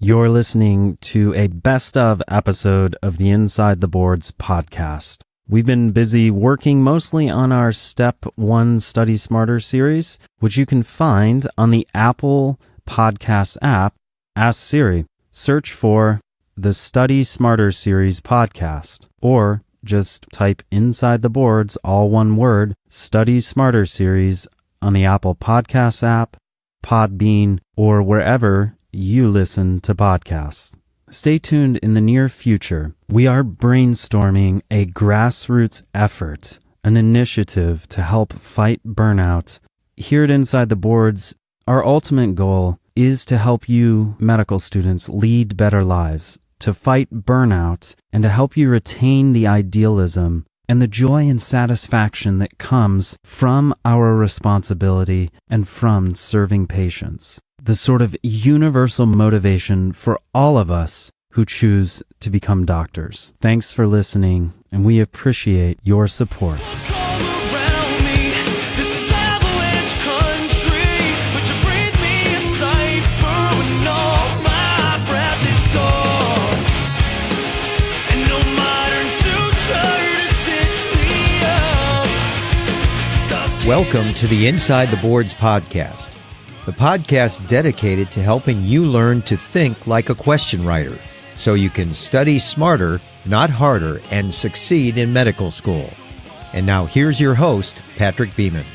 You're listening to a best of episode of the Inside the Boards podcast. We've been busy working mostly on our Step 1 Study Smarter series, which you can find on the Apple Podcast app. Ask Siri, search for the Study Smarter Series podcast, or just type Inside the Boards, all one word, Study Smarter Series on the Apple Podcast app, Podbean, or wherever you listen to podcasts. Stay tuned in the near future. We are brainstorming a grassroots effort, an initiative to help fight burnout. Here at Inside the Boards, our ultimate goal is to help you medical students lead better lives, to fight burnout, and to help you retain the idealism and the joy and satisfaction that comes from our responsibility and from serving patients. The sort of universal motivation for all of us who choose to become doctors. Thanks for listening, and we appreciate your support. Welcome to the Inside the Boards podcast, the podcast dedicated to helping you learn to think like a question writer so you can study smarter, not harder, and succeed in medical school. And now here's your host, Patrick Beeman.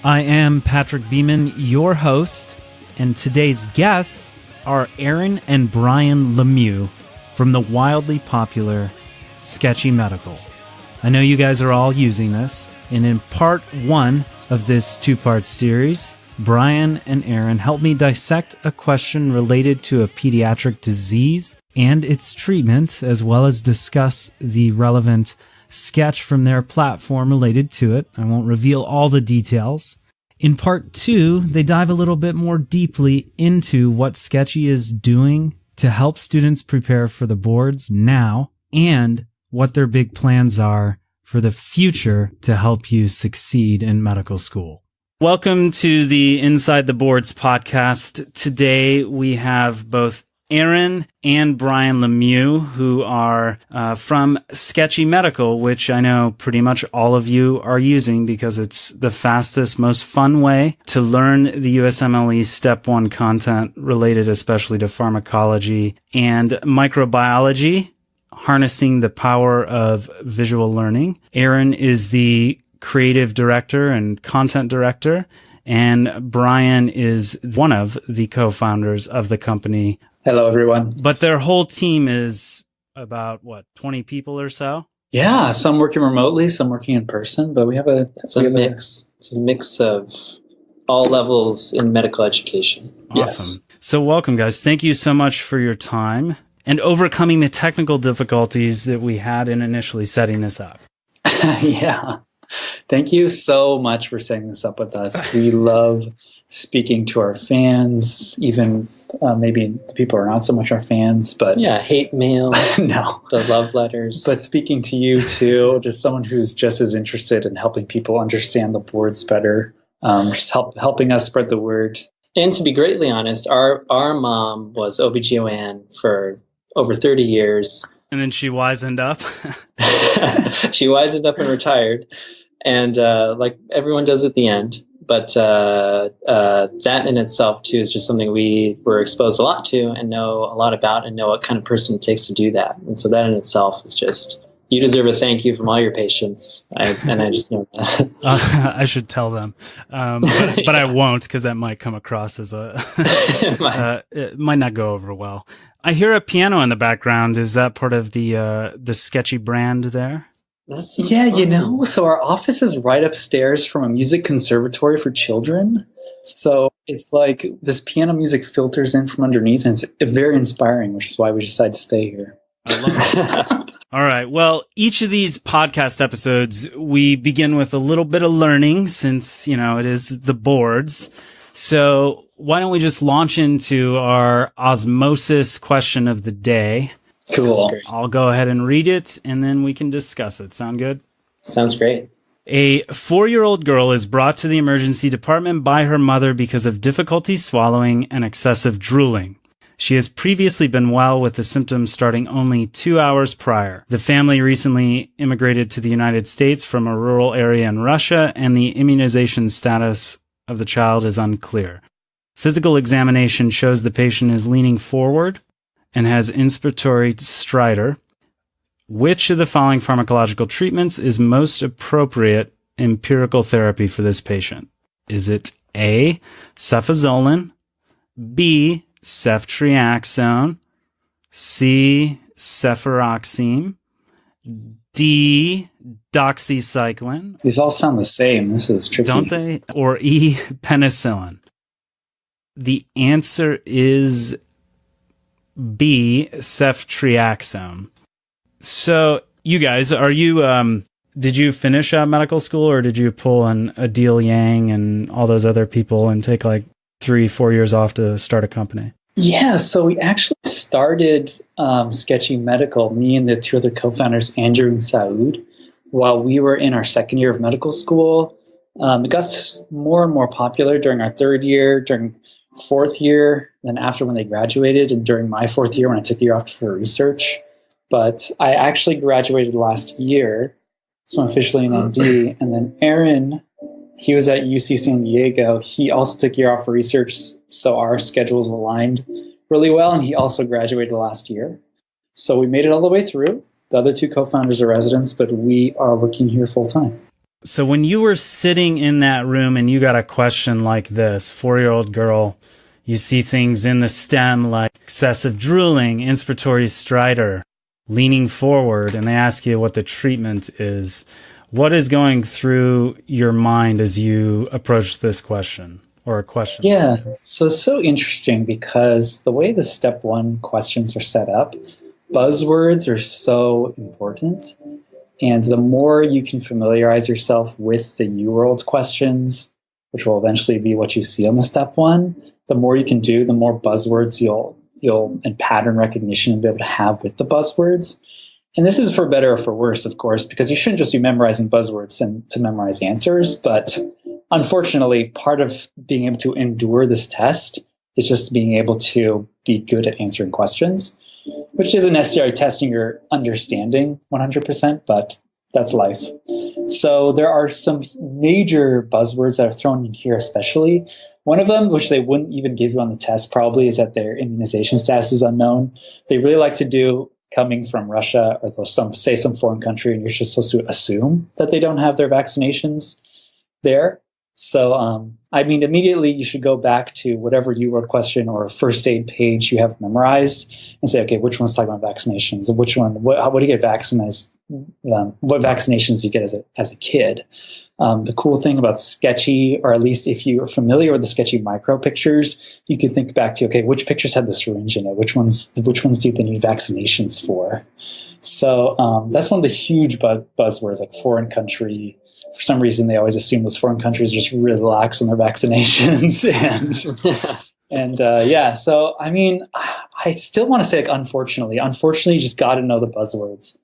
I am Patrick Beeman, your host, and today's guests are Aaron and Bryan Lemieux from the wildly popular SketchyMedical. I know you guys are all using this. And in part one of this two-part series, Bryan and Aaron helped me dissect a question related to a pediatric disease and its treatment, as well as discuss the relevant sketch from their platform related to it. I won't reveal all the details. In part two, they dive a little bit more deeply into what Sketchy is doing to help students prepare for the boards now and what their big plans are for the future to help you succeed in medical school. Welcome to the Inside the Boards podcast. Today we have both Aaron and Bryan Lemieux, who are from SketchyMedical, which I know pretty much all of you are using because it's the fastest, most fun way to learn the USMLE Step 1 content related especially to pharmacology and microbiology, harnessing the power of visual learning. Aaron is the creative director and content director, and Bryan is one of the co-founders of the company. Hello, everyone. But their whole team is about, 20 people or so? Yeah, some working remotely, some working in person, but we have a mix. It's a mix of all levels in medical education. Awesome. Yes. So welcome, guys. Thank you so much for your time and overcoming the technical difficulties that we had in initially setting this up. Yeah. Thank you so much for setting this up with us. We love speaking to our fans, even maybe the people who are not so much our fans, but... Yeah, hate mail. No. The love letters. But speaking to you too, just someone who's just as interested in helping people understand the boards better, just helping us spread the word. And to be greatly honest, our mom was OBGYN for over 30 years. And then she wisened up. She wisened up and retired. And like everyone does at the end. But that in itself, too, is just something we were exposed a lot to and know a lot about and know what kind of person it takes to do that. And so that in itself is just, you deserve a thank you from all your patients. And I just know that. I should tell them. But I won't, because that might come across as it might not go over well. I hear a piano in the background. Is that part of the Sketchy brand there? Yeah, so our office is right upstairs from a music conservatory for children. So it's like this piano music filters in from underneath, and it's very inspiring, which is why we decided to stay here. I love it. All right. Well, each of these podcast episodes, we begin with a little bit of learning since, it is the boards. So why don't we just launch into our Osmosis question of the day? Cool. I'll go ahead and read it, and then we can discuss it. Sound good? Sounds great. A 4-year-old girl is brought to the emergency department by her mother because of difficulty swallowing and excessive drooling. She has previously been well with the symptoms starting only 2 hours prior. The family recently immigrated to the United States from a rural area in Russia, and the immunization status of the child is unclear. Physical examination shows the patient is leaning forward and has inspiratory stridor. Which of the following pharmacological treatments is most appropriate empirical therapy for this patient? Is it A, cefazolin, B, ceftriaxone, C, cefuroxime, D, doxycycline? These all sound the same. This is tricky. Don't they? Or E, penicillin? The answer is B, ceftriaxone. So, you guys, are you, did you finish medical school, or did you pull an Adil Yang and all those other people and take like 3-4 years off to start a company? Yeah, so we actually started SketchyMedical, me and the two other co-founders, Andrew and Saud, while we were in our second year of medical school. It got more and more popular during our third year, during fourth year, then after when they graduated, and during my fourth year when I took a year off for research. But I actually graduated last year, so I'm officially an MD. And then Aaron, he was at UC San Diego. He also took a year off for research, so our schedules aligned really well, and he also graduated last year. So we made it all the way through. The other two co-founders are residents, but we are working here full-time. So when you were sitting in that room and you got a question like this, 4-year-old girl, you see things in the stem like excessive drooling, inspiratory stridor, leaning forward, and they ask you what the treatment is. What is going through your mind as you approach this question, or a question? Yeah, so it's so interesting because the way the step one questions are set up, buzzwords are so important. And the more you can familiarize yourself with the UWorld questions, which will eventually be what you see on the step one, the more you can do, the more buzzwords you'll and pattern recognition be able to have with the buzzwords. And this is for better or for worse, of course, because you shouldn't just be memorizing buzzwords and to memorize answers. But unfortunately, part of being able to endure this test is just being able to be good at answering questions, which isn't necessarily testing your understanding 100%, but that's life. So there are some major buzzwords that are thrown in here especially. One of them, which they wouldn't even give you on the test probably, is that their immunization status is unknown. They really like to do coming from Russia or they'll say some foreign country, and you're just supposed to assume that they don't have their vaccinations there. So, immediately you should go back to whatever UWorld question or first aid page you have memorized and say, okay, which one's talking about vaccinations? And which one, what do you get vaccinated? What vaccinations do you get as a kid? The cool thing about Sketchy, or at least if you are familiar with the Sketchy micro pictures, you can think back to, okay, which pictures had the syringe in it? Which ones do they need vaccinations for? So that's one of the huge buzzwords, like foreign country. For some reason, they always assume those foreign countries just really lax on their vaccinations. So, I still want to say, like, unfortunately, you just got to know the buzzwords.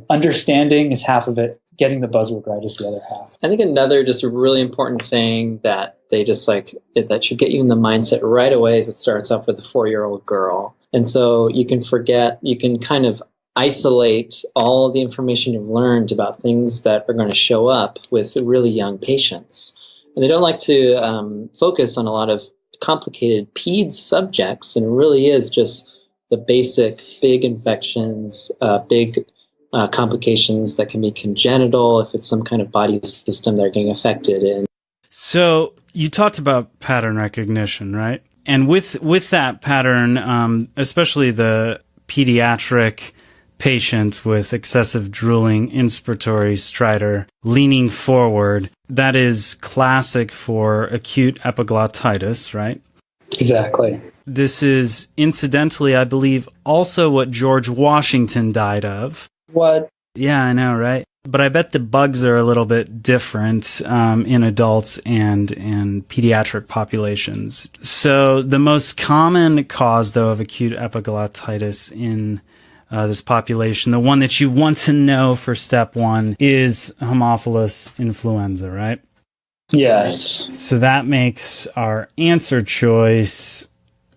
Understanding is half of it. Getting the buzzword right is the other half. I think another just really important thing that they just that should get you in the mindset right away is it starts off with a 4-year-old girl. And so you can kind of isolate all the information you've learned about things that are going to show up with really young patients. And they don't like to focus on a lot of complicated peds subjects, and it really is just the basic big infections, big complications that can be congenital if it's some kind of body system they're getting affected in. So you talked about pattern recognition, right? And with that pattern, especially the pediatric patient with excessive drooling, inspiratory stridor, leaning forward, that is classic for acute epiglottitis, right? Exactly. This is, incidentally, I believe, also what George Washington died of. What? Yeah, I know, right? But I bet the bugs are a little bit different in adults and pediatric populations. So the most common cause, though, of acute epiglottitis in this population, the one that you want to know for step one, is Haemophilus influenza, right? Yes. So that makes our answer choice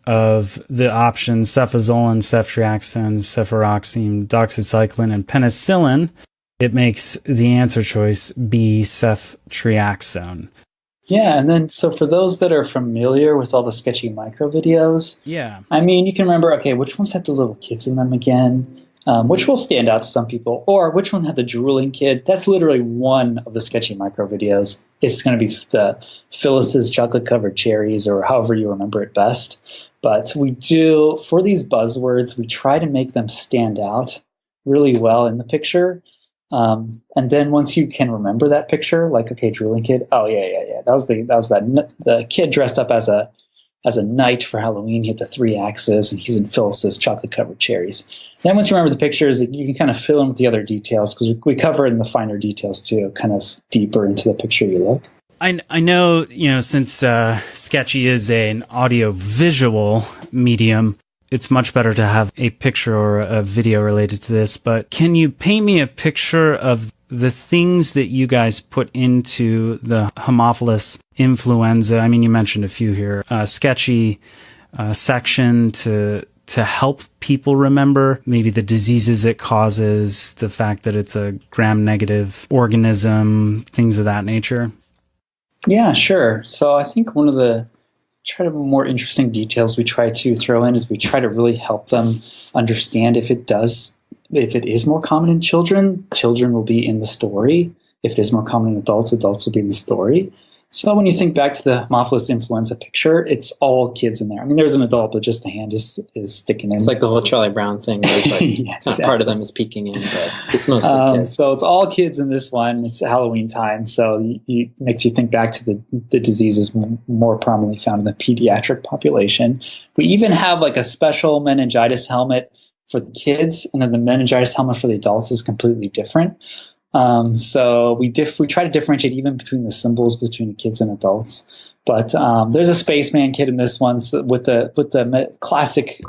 of the options cefazolin, ceftriaxone, cefuroxime, doxycycline, and penicillin, it makes the answer choice be ceftriaxone. Yeah, and then so for those that are familiar with all the Sketchy micro videos, I mean, you can remember, okay, which ones had the little kids in them again? Which will stand out to some people, or which one had the drooling kid? That's literally one of the Sketchy micro videos. It's going to be the Phyllis's chocolate-covered cherries, or however you remember it best. But we do, for these buzzwords, we try to make them stand out really well in the picture. And then once you can remember that picture, like, okay, drooling kid, oh yeah, that was the kid dressed up as a knight for Halloween. He had the 3 axes, and he's in Phyllis's chocolate-covered cherries. Then once you remember the pictures, you can kind of fill in with the other details, because we cover it in the finer details too, kind of deeper into the picture you look. I know, since Sketchy is an audio-visual medium, it's much better to have a picture or a video related to this, but can you paint me a picture of the things that you guys put into the Haemophilus influenza? I mean, you mentioned a few here. Sketchy section to help people remember maybe the diseases it causes, the fact that it's a gram-negative organism, things of that nature. Yeah, sure. So I think one of the more interesting details we try to throw in is we try to really help them understand if it is more common in children will be in the story. If it is more common in adults will be in the story. So when you think back to the Haemophilus influenza picture, it's all kids in there. I mean, there's an adult, but just the hand is sticking in. It's like the whole Charlie Brown thing. Where it's like exactly. Part of them is peeking in, but it's mostly kids. So it's all kids in this one. It's Halloween time, so it makes you think back to the diseases more prominently found in the pediatric population. We even have like a special meningitis helmet for the kids, and then the meningitis helmet for the adults is completely different. So we try to differentiate even between the symbols between the kids and adults. But there's a spaceman kid in this one with the classic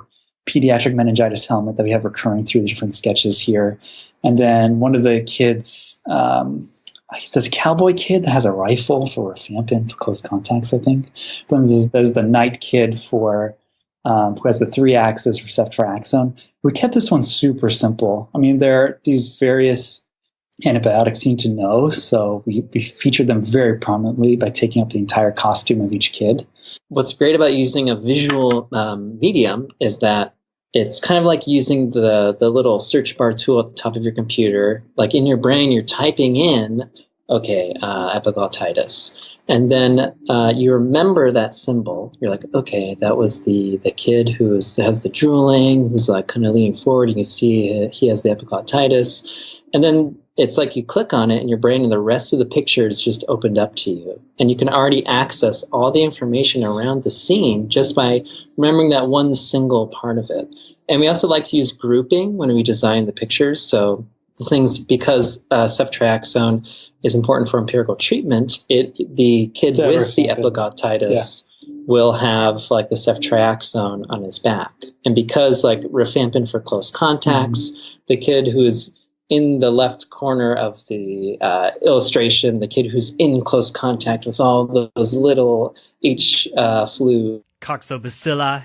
pediatric meningitis helmet that we have recurring through the different sketches here. And then one of the kids, there's a cowboy kid that has a rifle for rifampin for close contacts, I think. Then there's the knight kid who has the 3 axes for ceftriaxone. We kept this one super simple. I mean, there are these various antibiotics you need to know, so we featured them very prominently by taking up the entire costume of each kid. What's great about using a visual medium is that it's kind of like using the little search bar tool at the top of your computer. Like in your brain, you're typing in, epiglottitis. And then you remember that symbol. You're like, okay, that was the kid who has the drooling, who's like kind of leaning forward. You can see he has the epiglottitis. And then it's like you click on it in your brain and the rest of the picture is just opened up to you. And you can already access all the information around the scene just by remembering that one single part of it. And we also like to use grouping when we design the pictures. So the things, because ceftriaxone is important for empirical treatment, the kid with the epiglottitis will have like the ceftriaxone on his back. And because like rifampin for close contacts, the kid who's in the left corner of the illustration, the kid who's in close contact with all those little H flu. Coxobacilli.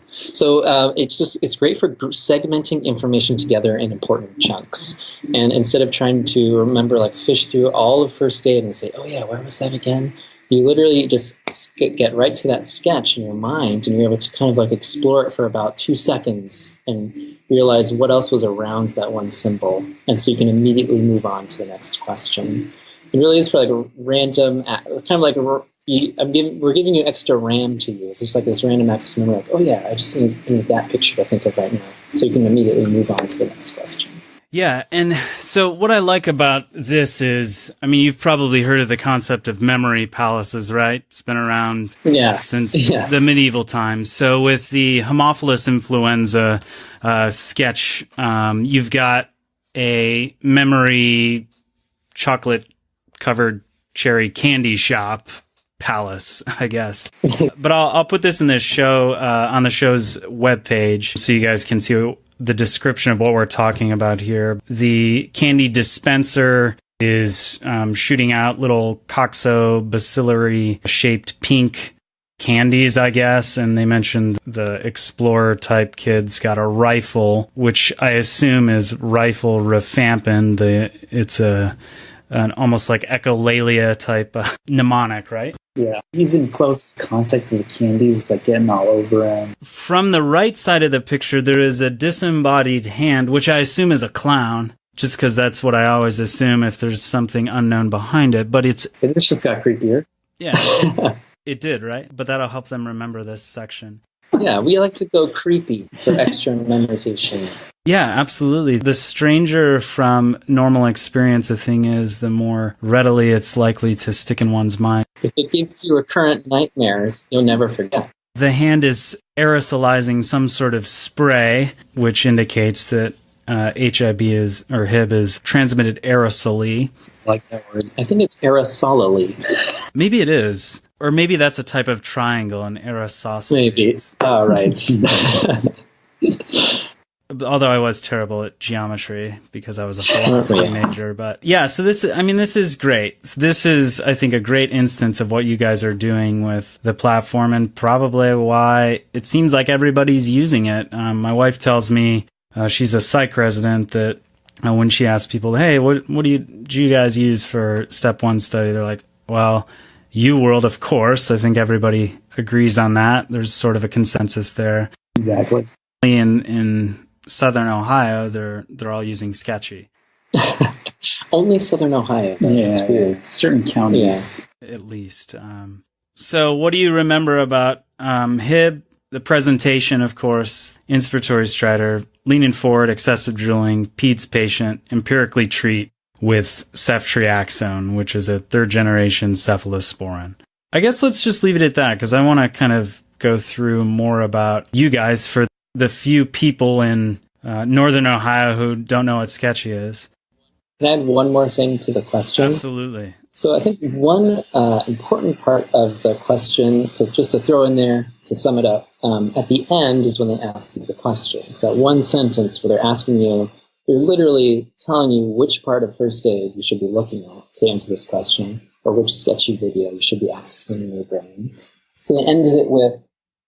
So it's great for segmenting information together in important chunks. And instead of trying to remember, like fish through all of first aid and say, oh yeah, where was that again? You literally just get right to that sketch in your mind, and you're able to kind of like explore it for about 2 seconds and realize what else was around that one symbol. And so you can immediately move on to the next question. It really is for like a random, kind of like we're giving you extra RAM to use. It's like this random access memory, like, oh yeah, I just need that picture to think of right now. So you can immediately move on to the next question. Yeah, and so what I like about this is, I mean, you've probably heard of the concept of memory palaces, right? It's been around since the medieval times. So with the Haemophilus influenza sketch, you've got a memory chocolate-covered cherry candy shop palace, I guess. But I'll put this in this show on the show's webpage so you guys can see the description of what we're talking about here. The candy dispenser is shooting out little coxobacillary shaped pink candies, I guess, and they mentioned the explorer type kids got a rifle, which I assume is rifle rifampin. It's an almost like echolalia type mnemonic, right? Yeah, he's in close contact with the candies, like getting all over him. From the right side of the picture, there is a disembodied hand, which I assume is a clown, just because that's what I always assume if there's something unknown behind it. But This just got creepier. Yeah, it did, right? But that'll help them remember this section. Yeah, we like to go creepy for extra memorization. Yeah, absolutely. The stranger from normal experience a thing is, the more readily it's likely to stick in one's mind. If it gives you recurrent nightmares, you'll never forget. The hand is aerosolizing some sort of spray, which indicates that HIB is transmitted aerosolly. I like that word. I think it's aerosolally. Maybe it is. Or maybe that's a type of triangle, an aerosol. Maybe. Oh, right. Although I was terrible at geometry because I was a philosophy major. But yeah, so this is great. This is, I think, a great instance of what you guys are doing with the platform, and probably why it seems like everybody's using it. My wife tells me, she's a psych resident, that when she asks people, hey, what do you guys use for step 1 study? They're like, well, UWorld, of course. I think everybody agrees on that. There's sort of a consensus there. Exactly. In Southern Ohio, they're all using Sketchy. Only Southern Ohio. Yeah, it's weird. Certain counties. Yeah. At least. So what do you remember about HIB? The presentation, of course, inspiratory stridor, leaning forward, excessive drooling, PEDS patient, empirically treat with ceftriaxone, which is a 3rd-generation cephalosporin. I guess let's just leave it at that, because I want to kind of go through more about you guys for the few people in Northern Ohio who don't know what Sketchy is. Can I add one more thing to the question? Absolutely. So I think one important part of the question, just to throw in there, to sum it up, at the end is when they ask you the question. It's that one sentence where they're asking you, they're literally telling you which part of first aid you should be looking at to answer this question, or which Sketchy video you should be accessing in your brain. So they ended it with,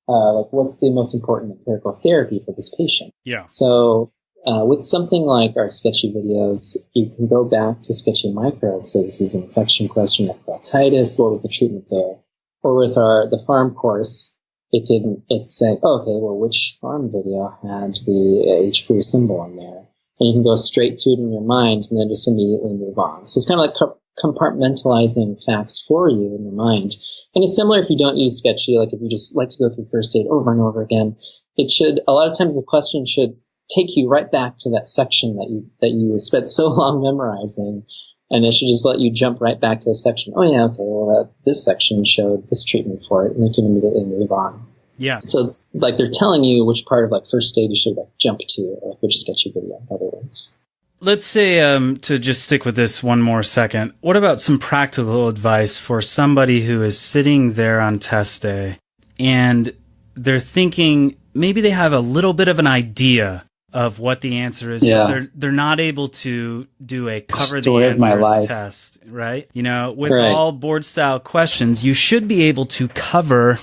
what's the most important empirical therapy for this patient? Yeah. So with something like our Sketchy videos, you can go back to SketchyMicro and say, this is an infection question, necrotitis, what was the treatment there? Or with the farm course, it's saying, oh, okay, well, which farm video had the H-flu symbol in there? And you can go straight to it in your mind and then just immediately move on. So it's kind of like compartmentalizing facts for you in your mind. And it's similar if you don't use Sketchy, like if you just like to go through first aid over and over again. A lot of times the question should take you right back to that section that you spent so long memorizing. And it should just let you jump right back to the section. Oh, yeah, okay, well, this section showed this treatment for it, and you can immediately move on. Yeah. So it's like they're telling you which part of first aid you should jump to, or which Sketchy video, in other words. Let's say, to just stick with this one more second, what about some practical advice for somebody who is sitting there on test day and they're thinking maybe they have a little bit of an idea of what the answer is, but they're not able to do a cover the answers test, right? With all board style questions, you should be able to cover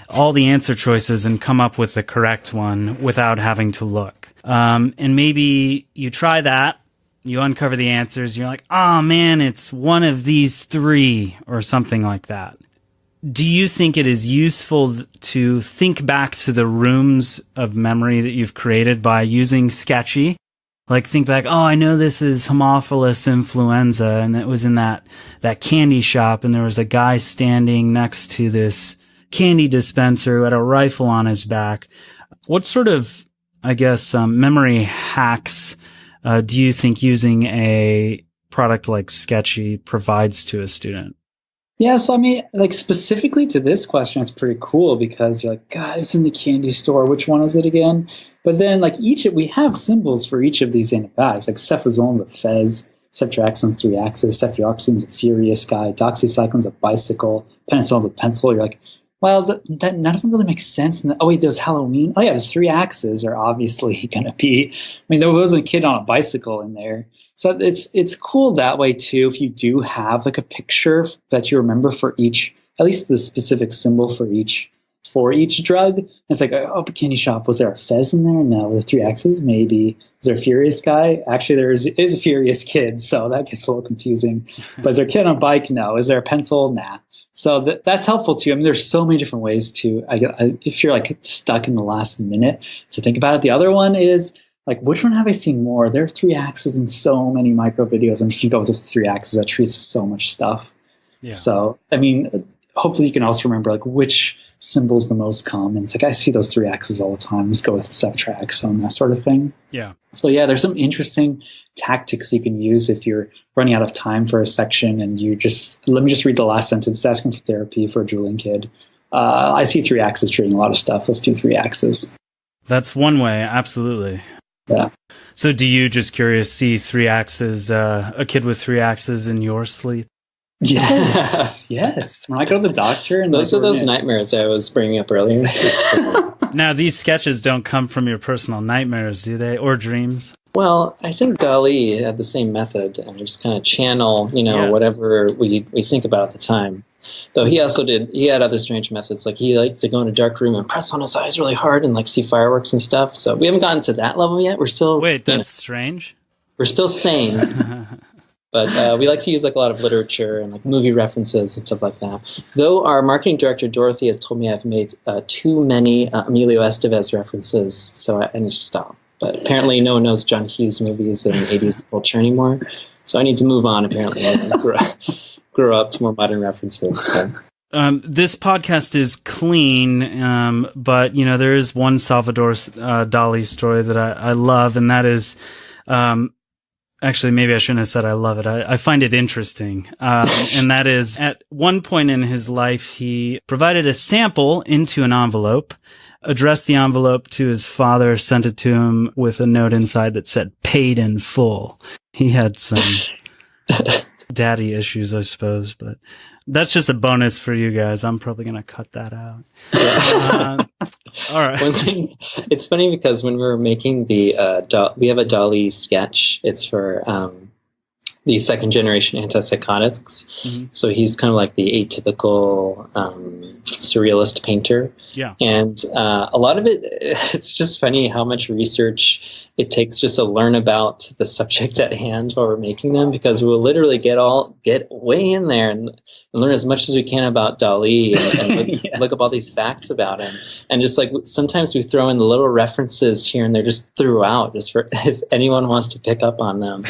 all the answer choices and come up with the correct one without having to look. And maybe you try that, you uncover the answers, you're like, oh man, it's one of these 3 or something like that. Do you think it is useful to think back to the rooms of memory that you've created by using Sketchy? Like think back, oh, I know this is Haemophilus influenza, and it was in that candy shop, and there was a guy standing next to this candy dispenser who had a rifle on his back. What sort of, I guess, memory hacks do you think using a product like Sketchy provides to a student? Yeah, so I mean, specifically to this question, it's pretty cool because you're like, God, it's in the candy store. Which one is it again? But then, we have symbols for each of these antibiotics, like cefazoline's a fez, ceftriaxone's 3-axis, ceftriaxone's a furious guy, doxycycline's a bicycle, penicillin's a pencil. You're like, well, that none of them really makes sense. And oh wait, there's Halloween. Oh yeah, the 3-axis are obviously going to be. I mean, there was a kid on a bicycle in there. So it's cool that way too. If you do have a picture that you remember for each, at least the specific symbol for each for each drug. And it's like, oh, the candy shop, was there a Fez in there? No. Were there 3 X's? Maybe. Is there a Furious guy? Actually, there is a Furious kid, so that gets a little confusing. But is there a kid on a bike? No. Is there a pencil? Nah. So that's helpful too. I mean, there's so many different ways to, if you're like stuck in the last minute to think about it. The other one is like, which one have I seen more? There are 3 axes in so many micro videos. I'm just going to go with the 3 axes. That treats so much stuff. Yeah. So, I mean, hopefully you can also remember like which symbol is the most common. It's like, I see those 3 axes all the time. Let's go with the subtraxon, that sort of thing. Yeah. So yeah, there's some interesting tactics you can use if you're running out of time for a section and let me just read the last sentence. It's asking for therapy for a drooling kid. I see 3 axes treating a lot of stuff. Let's do 3 axes. That's one way. Absolutely. Yeah. So do you, just curious, see 3 axes, a kid with 3 axes in your sleep? Yes. Yes. When I go to the doctor, and those are those nightmares I was bringing up earlier. Now, these sketches don't come from your personal nightmares, do they? Or dreams? Well, I think Dali had the same method and just kind of channel, whatever we think about at the time. Though he had other strange methods. Like he liked to go in a dark room and press on his eyes really hard and like see fireworks and stuff. So we haven't gotten to that level yet. We're still... Wait, that's strange? We're still sane. But we like to use like a lot of literature and like movie references and stuff like that. Though our marketing director, Dorothy, has told me I've made too many Emilio Estevez references, so I need to stop. But apparently no one knows John Hughes movies and 80s culture anymore. So I need to move on, apparently, and grow up to more modern references. But. This podcast is clean, but, there is one Salvador Dali story that I love, and that is... Actually, maybe I shouldn't have said I love it. I find it interesting. And that is, at one point in his life, he provided a sample into an envelope, addressed the envelope to his father, sent it to him with a note inside that said, "Paid in full." He had some daddy issues, I suppose, but that's just a bonus for you guys. I'm probably going to cut that out. All right. One thing, it's funny because when we were making we have a Dali sketch. It's for the second generation antipsychotics. Mm-hmm. So he's kind of like the atypical surrealist painter. Yeah. And a lot of it's just funny how much research it takes just to learn about the subject at hand while we're making them, because we'll literally get way in there and learn as much as we can about Dali and look up all these facts about him. And just like sometimes we throw in the little references here and there just throughout, just for if anyone wants to pick up on them.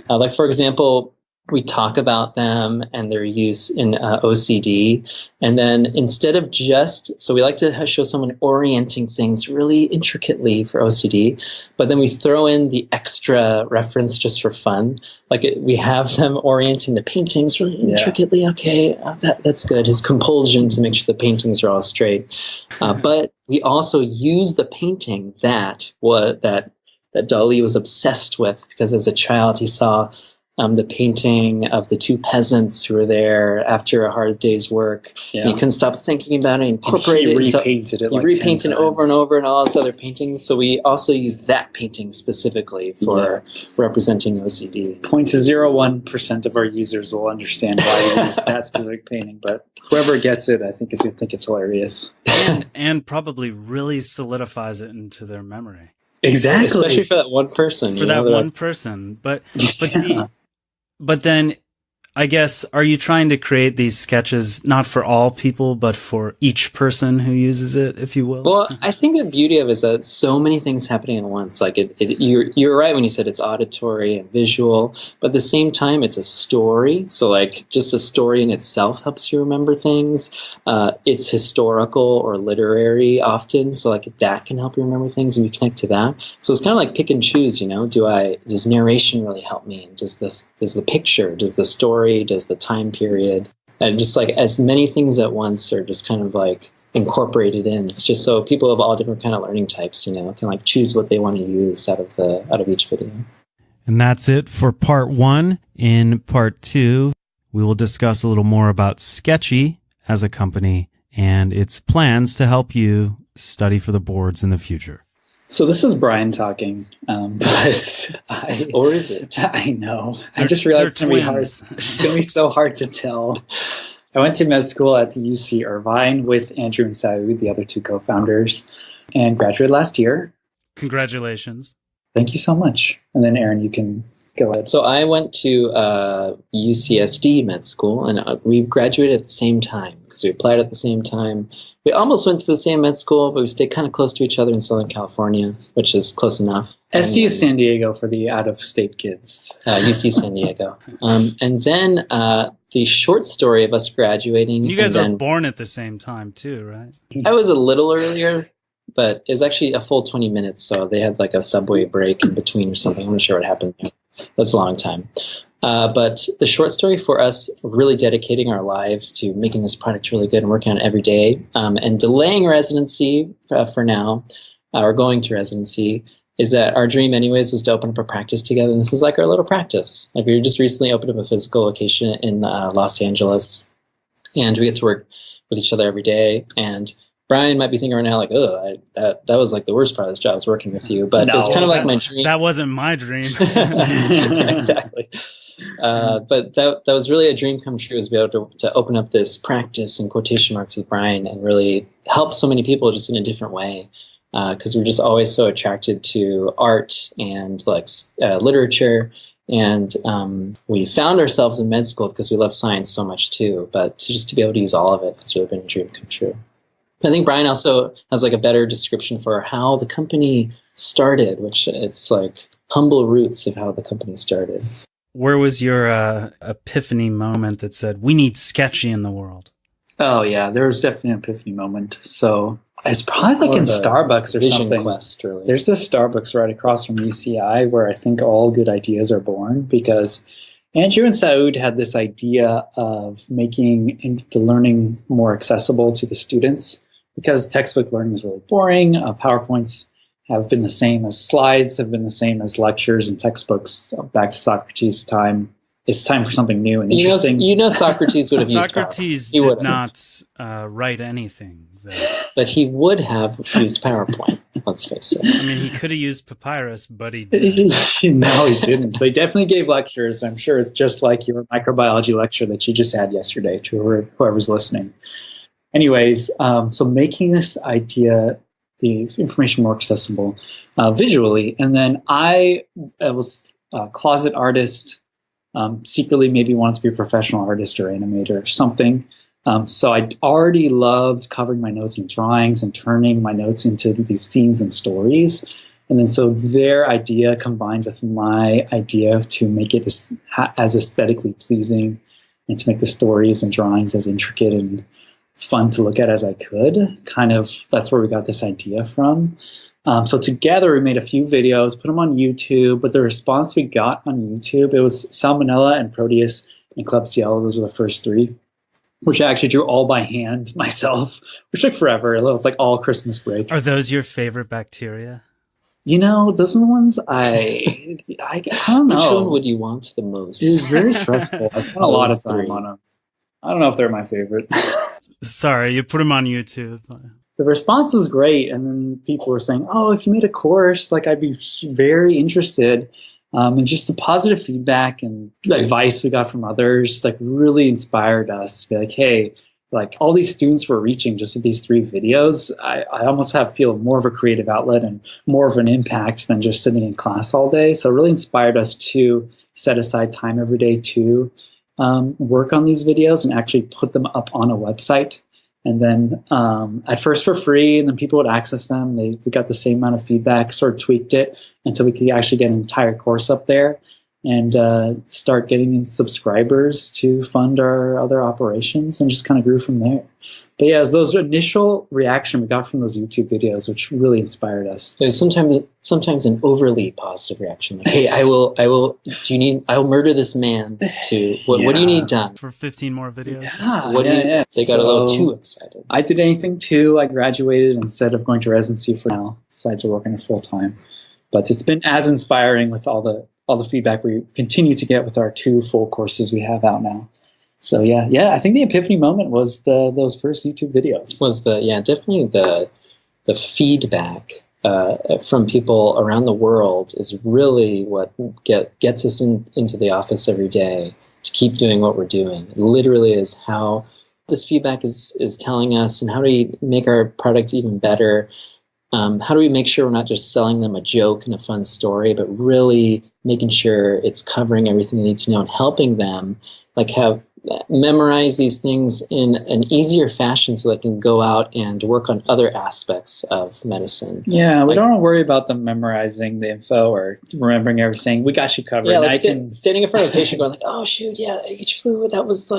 Like, for example, we talk about them and their use in OCD. And then instead of so we like to show someone orienting things really intricately for OCD, but then we throw in the extra reference just for fun. Like we have them orienting the paintings really intricately. Okay, that's good. His compulsion to make sure the paintings are all straight. But we also use the painting that Dali was obsessed with, because as a child he saw the painting of the 2 peasants who were there after a hard day's work. Yeah. He couldn't stop thinking about it and incorporated it. He repainted it over and over and all his other paintings. So we also used that painting specifically for representing OCD. 0.01% of our users will understand why we use that specific painting, but whoever gets it, I think, is going to think it's hilarious. And probably really solidifies it into their memory. Exactly. Especially for that one person. One person. But see... But then, I guess, are you trying to create these sketches not for all people, but for each person who uses it, if you will? Well, I think the beauty of it is that so many things happening at once. Like you're right when you said it's auditory and visual, but at the same time, it's a story. So like just a story in itself helps you remember things. It's historical or literary often, so like that can help you remember things and you connect to that. So it's kind of like pick and choose. Does narration really help me? Does the picture? Does the story? Does the time period? And just like as many things at once are just kind of like incorporated in. It's just so people of all different kind of learning types, can like choose what they want to use out of each video. And that's it for part 1. In part 2, we will discuss a little more about Sketchy as a company and its plans to help you study for the boards in the future. So this is Bryan talking, but or is it? I know. I just realized it's going to be hard. It's going to be so hard to tell. I went to med school at the UC Irvine with Andrew and Saud, the other two co-founders, and graduated last year. Congratulations. Thank you so much. And then Aaron, you can go ahead. So I went to UCSD med school, and we graduated at the same time because we applied at the same time. We almost went to the same med school, but we stayed kind of close to each other in Southern California, which is close enough. SD is San Diego for the out-of-state kids. UC San Diego. And then the short story of us graduating. You guys are born at the same time too, right? I was a little earlier, but it was actually a full 20 minutes, so they had like a subway break in between or something. I'm not sure what happened there. That's a long time. But the short story for us, really dedicating our lives to making this product really good and working on it every day, and delaying residency for now, or going to residency, is that our dream anyways was to open up a practice together. And this is like our little practice. Like we just recently opened up a physical location in Los Angeles, and we get to work with each other every day. And Brian might be thinking right now, like, oh, that was like the worst part of this job, was working with you. But it's kind of like my dream. That wasn't my dream. Exactly. But that was really a dream come true, is to be able to open up this practice in quotation marks with Brian and really help so many people just in a different way. Because we're just always so attracted to art and like literature. And we found ourselves in med school because we love science so much too. But to be able to use all of it, it's really been a dream come true. I think Brian also has like a better description for how the company started, which it's like humble roots of how the company started. Where was your epiphany moment that said, we need Sketchy in the world? Oh, yeah, there was definitely an epiphany moment. So it's probably like in Starbucks or something. Quest, really. There's this Starbucks right across from UCI where I think all good ideas are born, because Andrew and Saud had this idea of making the learning more accessible to the students, because textbook learning is really boring. PowerPoints have been the same as slides, have been the same as lectures and textbooks back to Socrates' time. It's time for something new and interesting. Socrates would have used Socrates did not write anything, though. But he would have used PowerPoint, let's face it. I mean, he could have used papyrus, but he didn't. No, he didn't. But he definitely gave lectures. I'm sure it's just like your microbiology lecture that you just had yesterday, to whoever's listening. Anyways, so making this idea, the information more accessible visually. And then I was a closet artist, secretly maybe wanted to be a professional artist or animator or something. So I already loved covering my notes in drawings and turning my notes into these scenes and stories. And then so their idea combined with my idea to make it as aesthetically pleasing and to make the stories and drawings as intricate and fun to look at as I could. Kind of, that's where we got this idea from. So together we made a few videos, put them on YouTube, but the response we got on YouTube, it was Salmonella and Proteus and Klebsiella. Those were the first three, which I actually drew all by hand myself, which took forever. It was like all Christmas break. Are those your favorite bacteria? You know, those are the ones I don't know. Which one would you want the most? It was very stressful. I spent a lot of time on them. I don't know if they're my favorite. Sorry, you put them on YouTube. The response was great, and then people were saying, oh, if you made a course, like I'd be very interested. And just the positive feedback and advice we got from others like really inspired us to be like, hey, like all these students we're reaching just with these 3 videos, I almost feel more of a creative outlet and more of an impact than just sitting in class all day. So it really inspired us to set aside time every day to work on these videos and actually put them up on a website. And then at first for free, and then people would access them. They got the same amount of feedback, sort of tweaked it until we could actually get an entire course up there and start getting subscribers to fund our other operations, and just kind of grew from there. But yeah, it was those initial reaction we got from those YouTube videos, which really inspired us. There's sometimes an overly positive reaction. Like, hey, I will murder this man to, what do you need done? For 15 more videos? Yeah, They got a little too excited. I did anything too. I graduated instead of going to residency for now, decided to work in it full time. But it's been as inspiring with all the feedback we continue to get with our 2 full courses we have out now. So yeah, I think the epiphany moment was those first YouTube videos. Was definitely the feedback from people around the world is really what gets us into the office every day to keep doing what we're doing. It literally is how this feedback is telling us, and how do we make our product even better? How do we make sure we're not just selling them a joke and a fun story, but really making sure it's covering everything they need to know and helping them have memorize these things in an easier fashion so they can go out and work on other aspects of medicine. Yeah, we don't want to worry about them memorizing the info or remembering everything. We got you covered. Yeah, standing in front of a patient going oh shoot, yeah, H flu, that was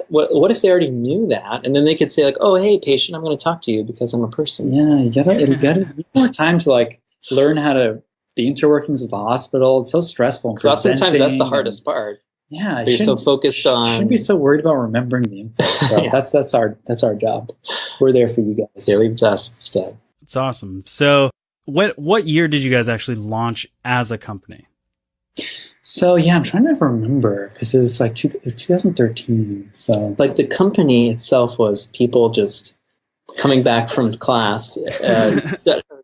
what if they already knew that? And then they could say oh, hey patient, I'm going to talk to you because I'm a person. Yeah, you gotta more time to learn how to the interworkings of the hospital. It's so stressful. Oftentimes that's the hardest part. Yeah, you're so focused on. Shouldn't be so worried about remembering the info. So yeah. that's our job. We're there for you guys. Yeah, leave it to us instead. It's awesome. So, what year did you guys actually launch as a company? So yeah, I'm trying to remember because it was it was 2013. So the company itself was people just coming back from class,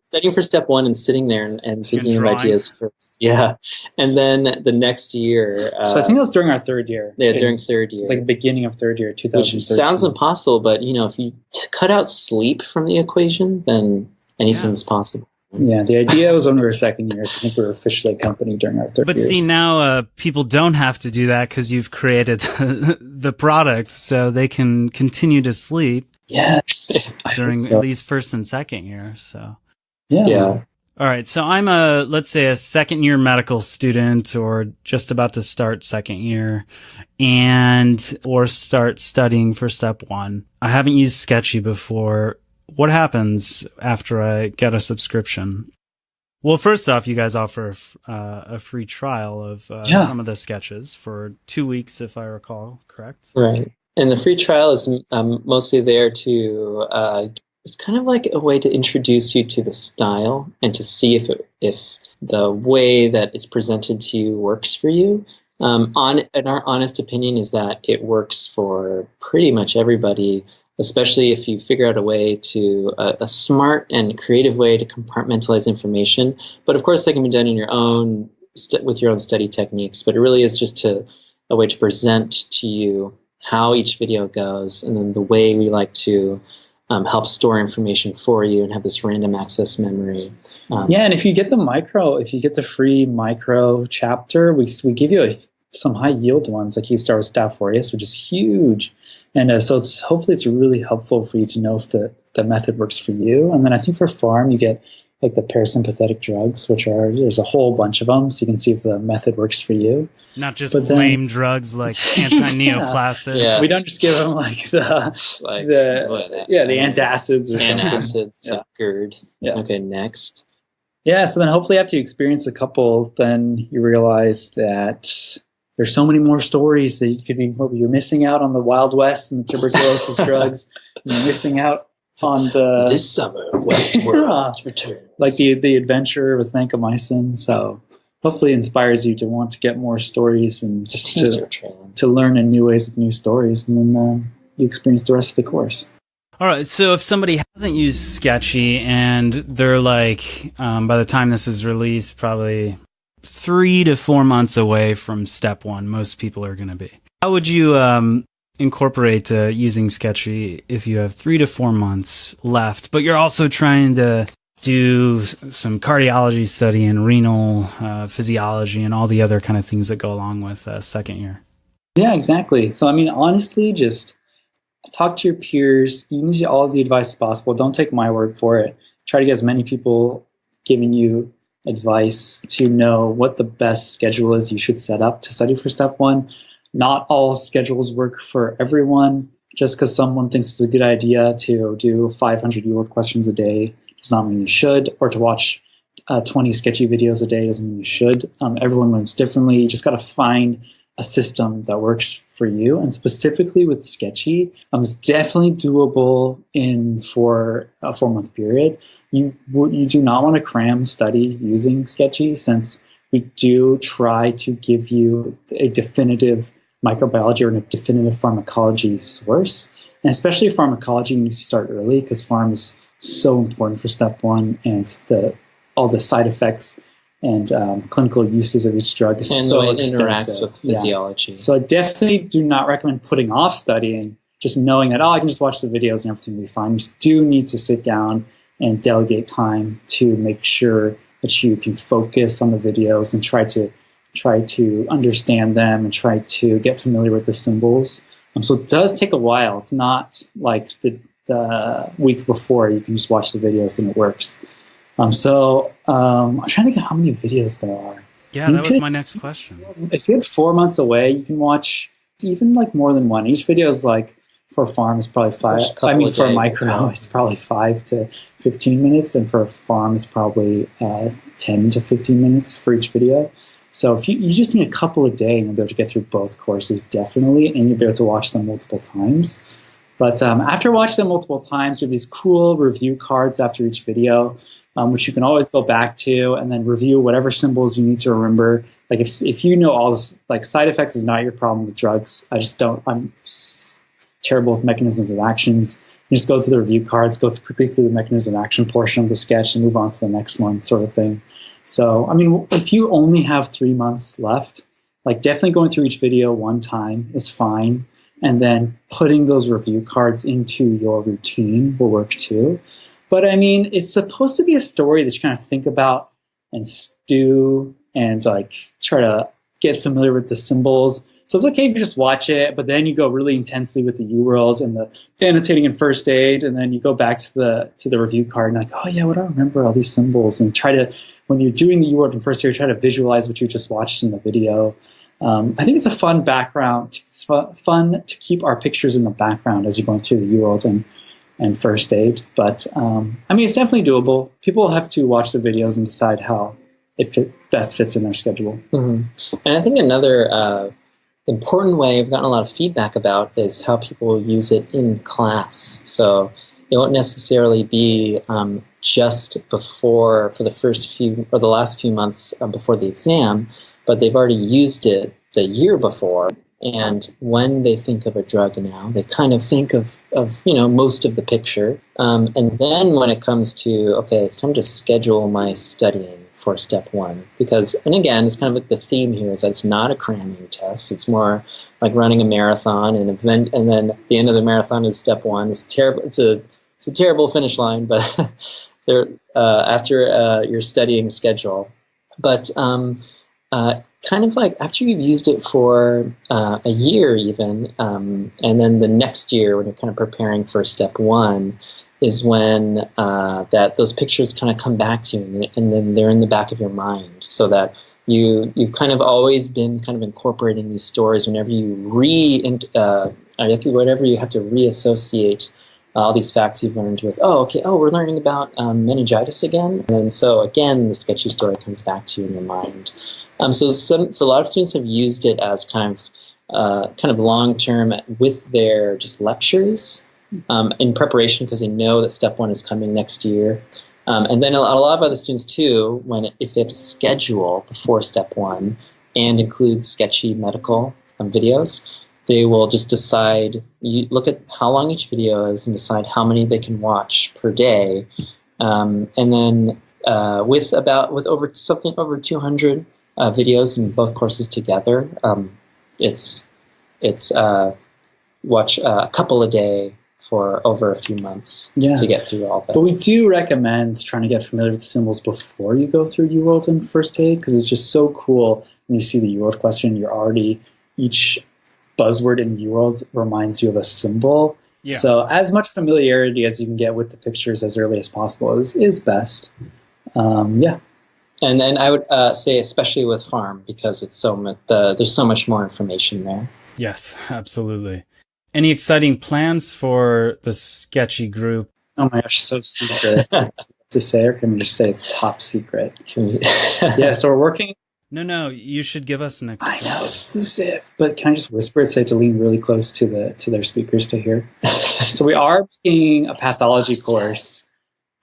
studying for step one and sitting there and thinking of ideas first. Yeah. And then the next year. So I think that was during our third year. Yeah, during third year. It's the beginning of third year, 2013. Which sounds impossible, but if you cut out sleep from the equation, then anything's possible. Yeah, the idea was when we were second years. I think we were officially a company during our third year. But see, now people don't have to do that because you've created the product, so they can continue to sleep. Yes. During at least first and second year. So yeah. All right. So I'm let's say a second year medical student or just about to start second year or start studying for step one. I haven't used Sketchy before. What happens after I get a subscription? Well, first off, you guys offer a free trial of some of the sketches for 2 weeks, if I recall, correct? Right. And the free trial is mostly there to it's kind of like a way to introduce you to the style and to see if the way that it's presented to you works for you. And our honest opinion is that it works for pretty much everybody, especially if you figure out a way to a smart and creative way to compartmentalize information. But of course, that can be done in your own with your own study techniques. But it really is just a way to present to you how each video goes, and then the way we like to help store information for you and have this random access memory. And if you get the free micro chapter, we give you some high yield ones, like you start with Staph aureus, which is huge. And so hopefully it's really helpful for you to know if the method works for you. And then I think for pharm, you get the parasympathetic drugs, there's a whole bunch of them, so you can see if the method works for you. Not just lame drugs like anti-neoplastic. Yeah. We don't just give them the antacids or something. Antacids, GERD. Yeah. Okay, next. Yeah, so then hopefully after you experience a couple, then you realize that there's so many more stories that you're missing out on the Wild West and the tuberculosis drugs. You're missing out on this summer Westworld returns, the adventure with vancomycin. So hopefully it inspires you to want to get more stories and to learn in new ways with new stories, and then you experience the rest of the course. All right. So if somebody hasn't used Sketchy and they're by the time this is released, probably 3 to 4 months away from step one, most people are going to be. How would you incorporate using Sketchy if you have 3 to 4 months left, but you're also trying to do some cardiology study and renal physiology and all the other kind of things that go along with second year? Yeah, exactly. So, honestly, just talk to your peers. You need all of the advice possible. Don't take my word for it. Try to get as many people giving you advice to know what the best schedule is you should set up to study for step one. Not all schedules work for everyone. Just because someone thinks it's a good idea to do 500 UWorld questions a day does not mean you should, or to watch 20 Sketchy videos a day doesn't mean you should. Everyone learns differently. You just got to find a system that works for you. And specifically with Sketchy, it's definitely doable for a 4-month period. You do not want to cram study using Sketchy, since we do try to give you a definitive microbiology or a definitive pharmacology source. And especially pharmacology, you need to start early because pharm is so important for step one, and all the side effects and clinical uses of each drug is and so the way it extensive. Interacts with physiology. Yeah. So I definitely do not recommend putting off studying just knowing that, I can just watch the videos and everything will be fine. You just do need to sit down and delegate time to make sure that you can focus on the videos and try to understand them and try to get familiar with the symbols. So it does take a while. It's not like the week before you can just watch the videos and it works. I'm trying to think of how many videos there are. Yeah, that was my next question. If you're 4 months away, you can watch even like more than one. Each video is like, for a farm, it's probably 5. I mean, for a micro, it's probably 5 to 15 minutes, and for a farm, it's probably 10 to 15 minutes for each video. So if you just need a couple a day, and you'll be able to get through both courses, definitely, and you'll be able to watch them multiple times. But after watching them multiple times, you have these cool review cards after each video, which you can always go back to and then review whatever symbols you need to remember. Like if you know all this, like side effects is not your problem with drugs. I'm terrible with mechanisms of actions. You just go to the review cards, go quickly through the mechanism of action portion of the sketch and move on to the next one, sort of thing. So, I mean, if you only have 3 months left, like definitely going through each video one time is fine. And then putting those review cards into your routine will work too. But I mean, it's supposed to be a story that you kind of think about and stew and like try to get familiar with the symbols. So it's okay if you just watch it, but then you go really intensely with the UWorld and the annotating in first aid, and then you go back to the review card and like, oh yeah, what do I remember all these symbols? And try to, when you're doing the UWorld in first aid, try to visualize what you just watched in the video. I think it's a fun background. It's fun to keep our pictures in the background as you're going through the UWorld and first aid. But I mean, it's definitely doable. People have to watch the videos and decide how it best fits in their schedule. Mm-hmm. And I think another important way I've gotten a lot of feedback about is how people use it in class. So it won't necessarily be just before, for the first few or the last few months before the exam, but they've already used it the year before. And when they think of a drug now, they kind of think of most of the picture. And then when it comes to, okay, it's time to schedule my studying for step 1, because, and again, it's kind of like the theme here is that it's not a cramming test. It's more like running a marathon, and then the end of the marathon is step 1. It's terrible. It's a terrible finish line, but after your studying schedule, but kind of like after you've used it for a year even, and then the next year when you're kind of preparing for step 1, is when that those pictures kind of come back to you, and then they're in the back of your mind, so that you've kind of always been kind of incorporating these stories whenever you whenever you have to reassociate all these facts you've learned with, we're learning about meningitis again, and so again the sketchy story comes back to you in your mind. So a lot of students have used it as kind of long term with their just lectures. In preparation, because they know that step 1 is coming next year. And then a lot of other students too, if they have to schedule before step 1 and include SketchyMedical with they will just decide, you look at how long each video is and decide how many they can watch per day. And then with over 200 videos in both courses together, it's watch a couple a day for over a few months to get through all that. But we do recommend trying to get familiar with the symbols before you go through UWorld and first aid, because it's just so cool when you see the UWorld question, each buzzword in UWorld reminds you of a symbol. Yeah. So as much familiarity as you can get with the pictures as early as possible is best. And then I would say especially with farm, because it's there's so much more information there. Yes, absolutely. Any exciting plans for the Sketchy group? Oh my gosh, so secret to say, or can we just say it's top secret? Yeah, so we're working. No, you should give us an exclusive. I know, exclusive. But can I just whisper, say to lean really close to their speakers to hear? So we are making a pathology course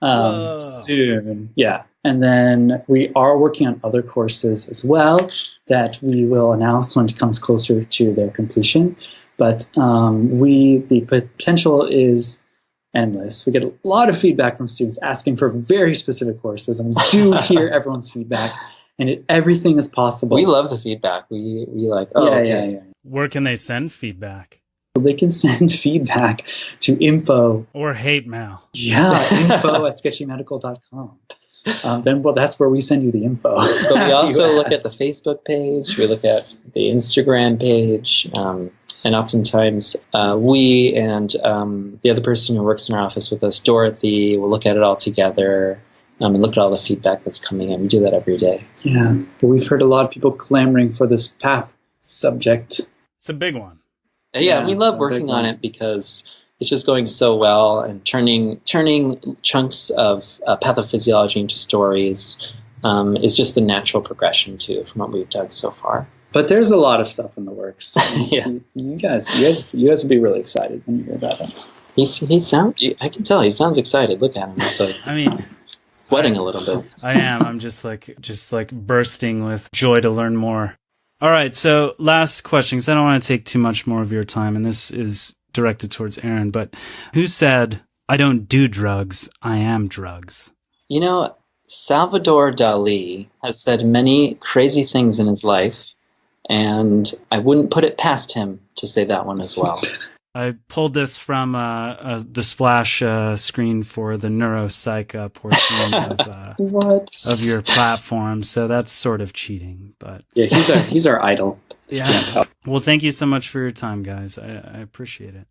soon. Yeah. And then we are working on other courses as well that we will announce when it comes closer to their completion. But the potential is endless. We get a lot of feedback from students asking for very specific courses, and we do hear everyone's feedback, and everything is possible. We love the feedback. We like, yeah. Where can they send feedback? So they can send feedback to info. Or hate mail. Yeah, info@SketchyMedical.com. Then, well, that's where we send you the info. But we also look at the Facebook page. We look at the Instagram page. And oftentimes we and the other person who works in our office with us, Dorothy, will look at it all together and look at all the feedback that's coming in. We do that every day. Yeah, but we've heard a lot of people clamoring for this path subject. It's a big one. Yeah, we love working on it because it's just going so well, and turning chunks of pathophysiology into stories is just the natural progression too from what we've done so far. But there's a lot of stuff in the works. Yeah, you guys would be really excited when you hear about it. I can tell he sounds excited. Look at him. It's like, I mean, sweating a little bit. I am. I'm just like bursting with joy to learn more. All right. So last question, because I don't want to take too much more of your time, and this is directed towards Aaron, but who said, "I don't do drugs, I am drugs"? You know, Salvador Dali has said many crazy things in his life, and I wouldn't put it past him to say that one as well. I pulled this from the splash screen for the neuropsych portion of your platform, so that's sort of cheating. But yeah, he's our idol. Yeah. Well, thank you so much for your time, guys. I appreciate it.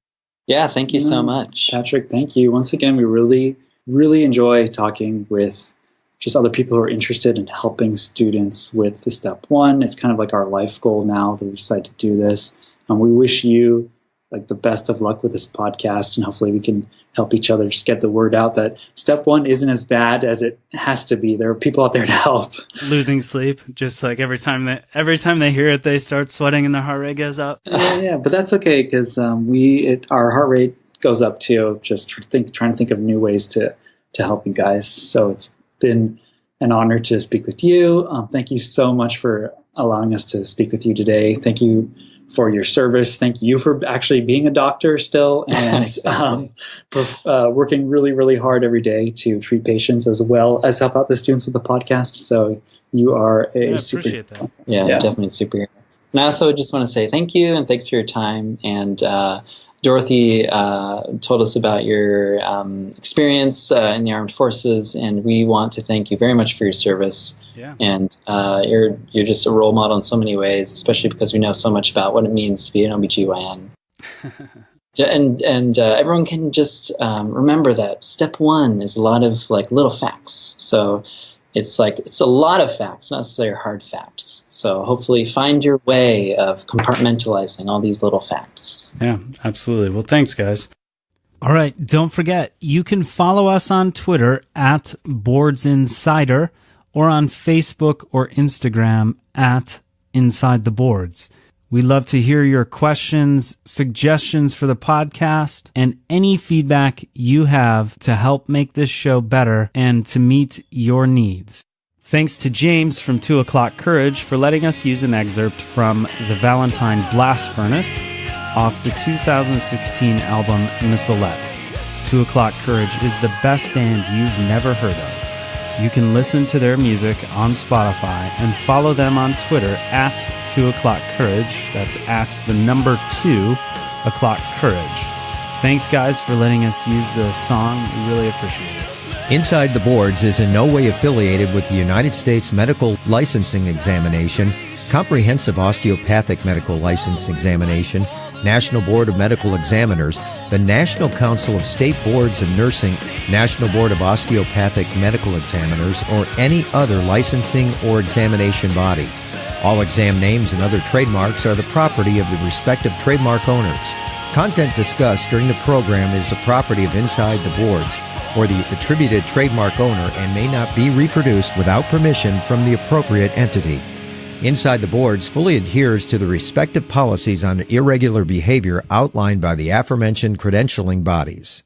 Yeah, thank you so much, Patrick. Thank you once again. We really, really enjoy talking with just other people who are interested in helping students with the step one. It's kind of like our life goal now that we decided to do this. And we wish you the best of luck with this podcast, and hopefully we can help each other just get the word out that step one isn't as bad as it has to be. There are people out there to help. Losing sleep, just like every time they hear it, they start sweating and their heart rate goes up. Yeah, but that's okay because our heart rate goes up too. Just trying to think of new ways to help you guys. So it's been an honor to speak with you. Thank you so much for allowing us to speak with you today. Thank you for your service. Thank you for actually being a doctor still and working really, really hard every day to treat patients as well as help out the students with the podcast. So you are a appreciate that. Yeah, definitely a superhero. And I also just want to say thank you and thanks for your time. And Dorothy told us about your experience in the armed forces, and we want to thank you very much for your service. Yeah. And you're just a role model in so many ways, especially because we know so much about what it means to be an OBGYN. and everyone can just remember that step one is a lot of little facts. So it's a lot of facts, not necessarily hard facts. So hopefully find your way of compartmentalizing all these little facts. Yeah, absolutely. Well, thanks, guys. All right. Don't forget, you can follow us on Twitter at BoardsInsider or on Facebook or Instagram at InsideTheBoards. We love to hear your questions, suggestions for the podcast, and any feedback you have to help make this show better and to meet your needs. Thanks to James from 2 O'Clock Courage for letting us use an excerpt from the Valentine Blast Furnace off the 2016 album Missalette. 2 O'Clock Courage is the best band you've never heard of. You can listen to their music on Spotify and follow them on Twitter at 2 O'Clock Courage. That's at the number 2 O'Clock Courage. Thanks, guys, for letting us use the song. We really appreciate it. Inside the Boards is in no way affiliated with the United States Medical Licensing Examination, Comprehensive Osteopathic Medical License Examination, National Board of Medical Examiners, the National Council of State Boards of Nursing, National Board of Osteopathic Medical Examiners, or any other licensing or examination body. All exam names and other trademarks are the property of the respective trademark owners. Content discussed during the program is the property of Inside the Boards or the attributed trademark owner and may not be reproduced without permission from the appropriate entity. Inside the Boards fully adheres to the respective policies on irregular behavior outlined by the aforementioned credentialing bodies.